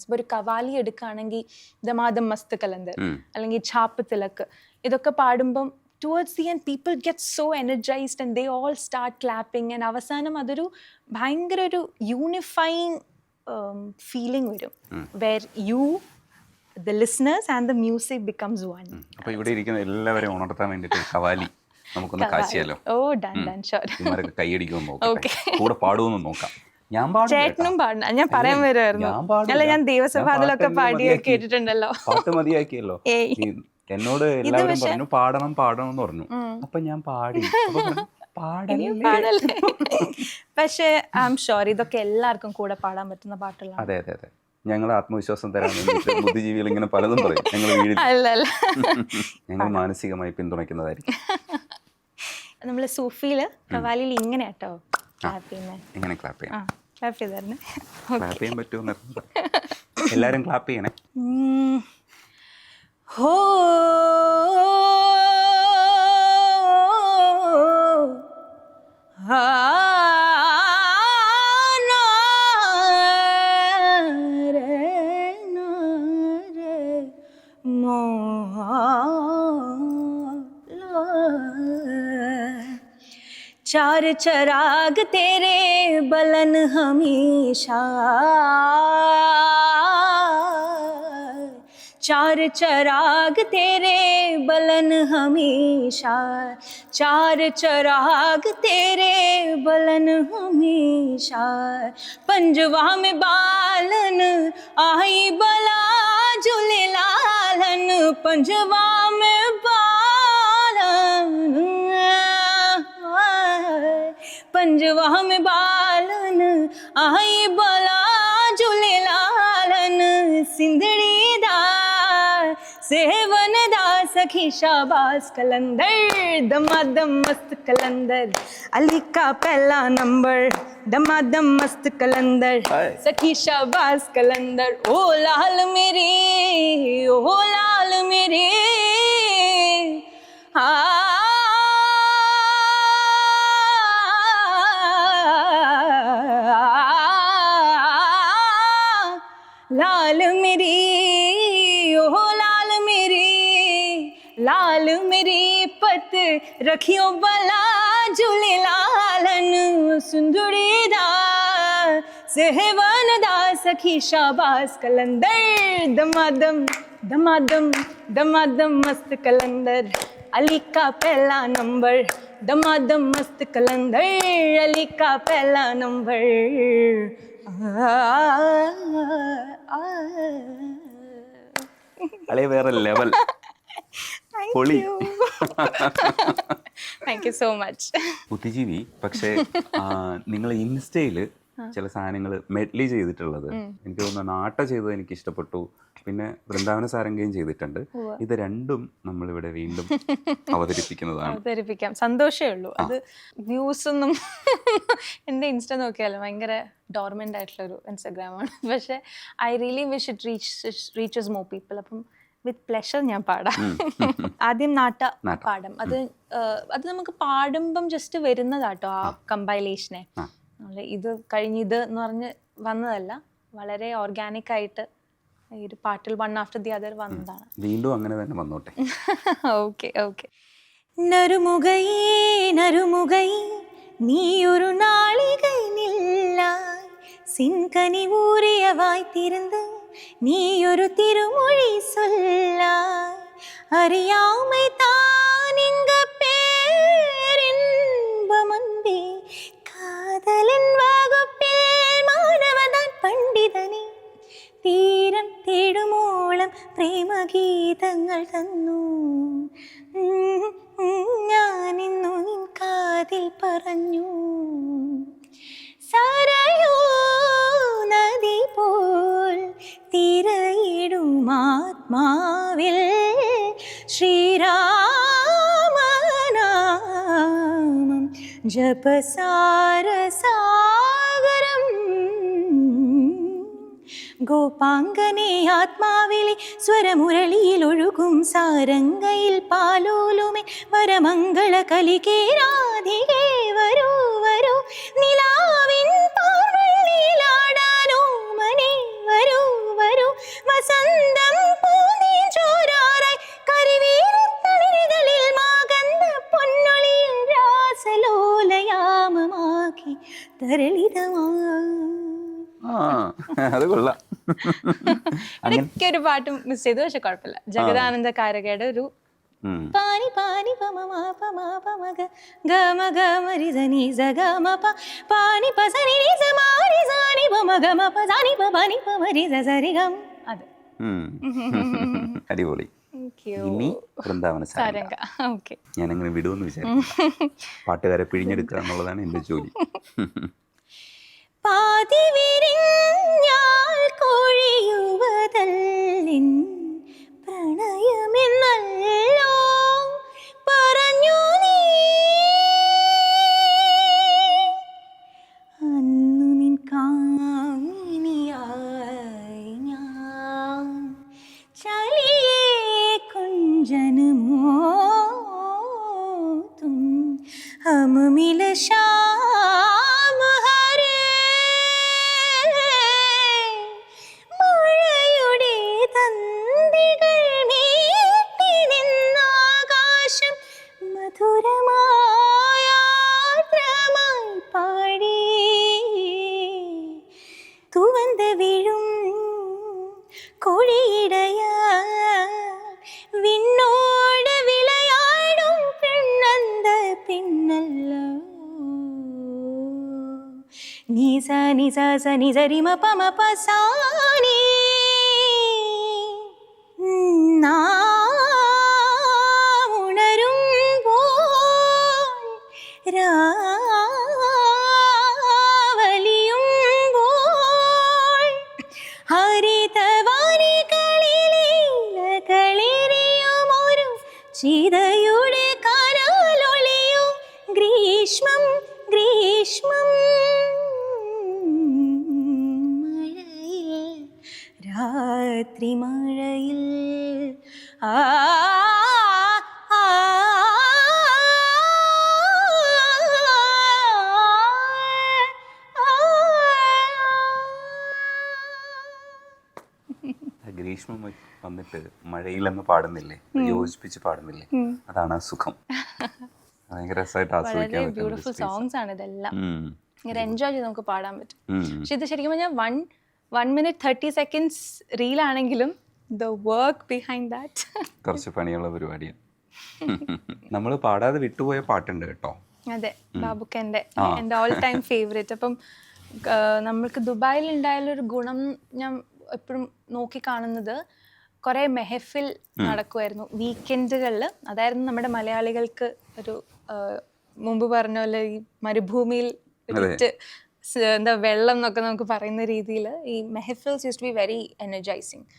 Songs. ഇപ്പോൾ ഒരു കവാലി എടുക്കുകയാണെങ്കിൽ ദമാദം മസ്ത് കലന്തർ അല്ലെങ്കിൽ ഛാപ്പ് തിലക്ക്, ഇതൊക്കെ പാടുമ്പം towards the end people get so energized and they all start clapping and avasanam adoru bhayangara oru unifying feeling varum where you the listeners and the music becomes one. അപ്പോൾ ഇവിടെ ഇരിക്കുന്ന എല്ലാവരെയും ഉണർത്താൻ വേണ്ടിയിട്ട് കവാലി നമുക്കൊന്ന് കാച്ചിയാലോ? Done sure. ഇവരൊക്കെ കൈയടിക്കുമെന്ന് നോക്കട്ടെ, കൂടെ പാടുമെന്ന് നോക്കാം. ഞാൻ പാടും, ചേട്ടനും പാടണം. ഞാൻ പറയാൻ വരുമായിരുന്നു. അല്ല, ഞാൻ ദേവസഭാതിലൊക്കെ പാടി കേട്ടിട്ടുണ്ടല്ലോ. പാട്ട് മതിയാക്കിയല്ലോ. എന്നോട് എല്ലാവരും പറഞ്ഞു പാടണം പാടണം എന്ന് പറഞ്ഞു. അപ്പൊ ഞാൻ പാടി. പാടല്ലേ? പക്ഷേ ഐ ആം ഷുവർ ഇതൊക്കെ എല്ലാവർക്കും കൂടെ പാടാൻ പറ്റുന്ന പാട്ടുകളാണ്. അതെ അതെ അതെ, ഞങ്ങൾ ആത്മവിശ്വാസം തരാൻ വേണ്ടിയിട്ട് ബുദ്ധിജീവികൾ ഇങ്ങനെ പലതും പറയും. ഞങ്ങൾ ഞങ്ങൾ മാനസികമായി പിന്തുണയ്ക്കുന്നതായിരിക്കും. നമ്മള് സൂഫിയില് കവാലിയിൽ ഇങ്ങനെ കേട്ടോ ക്ലാപ്പ് ചെയ്യുന്നത്. എങ്ങനെ ക്ലാപ്പ് ചെയ്യാം? ക്ലാപ്പ് ചെയ്തായിരുന്നു. ക്ലാപ്പ് ചെയ്യാൻ പറ്റുമോ? എല്ലാരും ക്ലാപ്പ് ചെയ്യണേ. हो चार चराग तेरे बलन हमेशा, चार चराग तेरे बलन हमेशा, चार चराग तेरे बलन हमेशा, पंजवा में बालन आई बला झूले लालन, पंजवा में बालन पंजवा में बालन आई बला झूले लालन, सिंधड़ी दा सेवन दा सखी शाबाश कलंदर, दमादम मस्त कलंदर, अली का पहला नंबर, दमादम मस्त कलंदर, सखी शाबाश कलंदर, ओ लाल मेरे, ओ लाल मेरे, लाल मेरी, ओ लाल मेरी, लाल मेरी पत रखियो बला झूले लालन, सुंदरी दा सेवन दा सखी शाबाश कलंदर, दमादम दमादम दमादम मस्त कलंदर, अली का पहला नंबर, दमादम मस्त कलंदर, अली का पहला नंबर. അല്ലേ വേറെ ലെവൽ. പൊളി. Thank you so much. ബുദ്ധിജീവി, പക്ഷേ നിങ്ങൾ ഇൻസ്റ്റയിൽ ചില സാധനങ്ങൾ മെഡ്ലി ചെയ്തിട്ടുള്ളത് എനിക്ക് തോന്നുന്നു നാട്ട ചെയ്തത് എനിക്ക് ഇഷ്ടപ്പെട്ടു. പിന്നെ വൃന്ദാവന സാരംഗയും ചെയ്തിട്ടുണ്ട്. ഇത് രണ്ടും നമ്മളിവിടെ വീണ്ടും അവതരിപ്പിക്കാം. സന്തോഷമേ ഉള്ളൂ. അത് വ്യൂസ് ഒന്നും എൻ്റെ ഇൻസ്റ്റ നോക്കിയാലോ ഭയങ്കര ഡോർമെൻ്റ് ആയിട്ടുള്ളൊരു ഇൻസ്റ്റഗ്രാമാണ്. പക്ഷേ I really wish it reaches more people. അപ്പം വിത്ത് പ്ലഷർ ഞാൻ പാടാം. ആദ്യം നാട്ട പാടാം. അത് നമുക്ക് പാടുമ്പം ജസ്റ്റ് വരുന്നതാട്ടോ ആ കമ്പൈലേഷനെ. ഇത് കഴിഞ്ഞത് എന്ന് പറഞ്ഞ് വന്നതല്ല, വളരെ ഓർഗാനിക് ആയിട്ട് ഈ ഒരു പാട്ടിൽ വൺ ആഫ്റ്റർ ദി അതർ വന്നതാണ്. വീണ്ടും അങ്ങനെ തന്നെ വന്നോട്ടെ. Okay okay. നറുമുകൈ നറുമുകൈ നീ ഒരു നാളികை நில்லாய், சின்கனி ஊறிய வாய் திறந்து நீ ஒரு திருமொழி சொல்லாய், அறியாமை தான் இங்க பேரின்பமந்தே, காதலின் வகுப்பில் மாணவதான் பண்டிதனே, തീരം തേടുമോളം പ്രേമഗീതങ്ങൾ തന്നു, ഞാനിന്നു നിൻ കാതിൽ പറഞ്ഞു, സരയൂ നദി പോൽ തിരയിടും ആത്മാവിൽ ശ്രീരാമനാമം ജപസാരസാഗരം, ഗോപാംഗനെ ആത്മാവിലെ സ്വരമുരളിയിൽ ഒഴുകും സാരംഗയിൽ പാലോലുമേ വരമംഗള കലികേ രാധികേ വരൂ വരൂ, നിലാവിൻ പാർവള്ളിയിലാടാനോ മനെ വരൂ വരൂ. ആ അത് കൊള്ളാം. ഇടയ്ക്ക് ഒരു പാട്ട് മിസ് ചെയ്തു, പക്ഷെ കുഴപ്പമില്ല. ജഗദാനന്ദ കാരകയുടെ ഒരു ഉം. പാനി പാനി പമ മാ പമ പമ ഗ ഗമ ഗമ രി സ നി സ ഗമ പ പാനി പ സ നി നി സ മാ രി സ നി പ മ ഗമ പ സ നി പ പ നി പ മ രി സ സ രി ഗം. അത് ഉം. അടിപൊളി. Thank you. ഇനി വൃന്ദാവന സാരംഗ. സാരംഗ. ഓക്കെ. ഞാനങ്ങനെ വിടുമെന്ന് വിചാരിച്ചു. പാട്ടുകാരെ പിഴിഞ്ഞെടുക്കുക എന്നുള്ളതാണ് എൻ്റെ ജോലി. പാതി വിരിഞ്ഞാൽ കൊഴിയുവതല്ലിൻ പ്രണയമെന്നല്ലോ പറഞ്ഞു നീ. അന്നു നിൻ കാമിനിയായി ഞാൻ ചലിയേ കുഞ്ചനുമോതും ഹം മില ശ്യാം ഹരേ. മഴയുടെ തന്തികൾ മീട്ടി നിന്നാകാശം മധുരമായ ആർദ്രമായി പാടി. തുവന്ത വീഴും കൊഴിയിടയ വിണ്ണോട് വിളയാടും പെണ്ണന്ത പിന്നല്ലോ. നിസ നിസ സ നിസ രി മ പ മ പ സാ നീ. നാം ഉണരുമ്പോൾ രാവലിയുമ്പോൾ ഹരിതവാരികളിലെ ഇലകളിരിയുമൊരു ചിതയുടെ കനലൊളിയോ. ഗ്രീഷ്മം ഗ്രീഷ്മം മഴയിൽ രാത്രി മഴയിൽ ആ ആ, ഗ്രീഷ്മം വന്നിട്ട് മഴയിലെന്ന് പാടുന്നില്ലേ, യോജിപ്പിച്ച് പാടുന്നില്ലേ, അതാണ് ആ സുഖം. ഭയങ്കര രസമായിട്ട് വളരെ ആസ്വദിക്കാൻ ബ്യൂട്ടിഫുൾ പറ്റും. സോങ്സ് ആണ് ഇതെല്ലാം. ഉം. ഇങ്ങനെ എൻജോയ് ചെയ്ത് നമുക്ക് പാടാൻ പറ്റും. ഉം. പക്ഷെ ഇത് ശരിക്കും പറഞ്ഞാൽ 1 minute 30 seconds റീലാണെങ്കിലും ദ വർക്ക് ബിഹൈൻഡ് ദാറ്റ് കുറച്ച് പണിയുള്ള പരിപാടിയാണ്. നമ്മൾ പാടാതെ വിട്ടുപോയ പാട്ടുണ്ട് കേട്ടോ. അതെ, ബാബുക്കൻ്റെ എൻ്റെ ഓൾ ടൈം ഫേവറേറ്റ്. അപ്പം നമ്മൾക്ക് ദുബായിൽ ഉണ്ടായാലൊരു ഗുണം ഞാൻ എപ്പോഴും നോക്കി കാണുന്നത്, കുറേ മെഹഫിൽ നടക്കുമായിരുന്നു വീക്കെൻഡുകളിൽ. അതായിരുന്നു നമ്മുടെ മലയാളികൾക്ക് ഒരു മുമ്പ് പറഞ്ഞ പോലെ ഈ മരുഭൂമിയിൽ എന്താ വെള്ളം എന്നൊക്കെ നമുക്ക് പറയുന്ന രീതിയിൽ ഈ മെഹഫിൽസ് use to be very energising.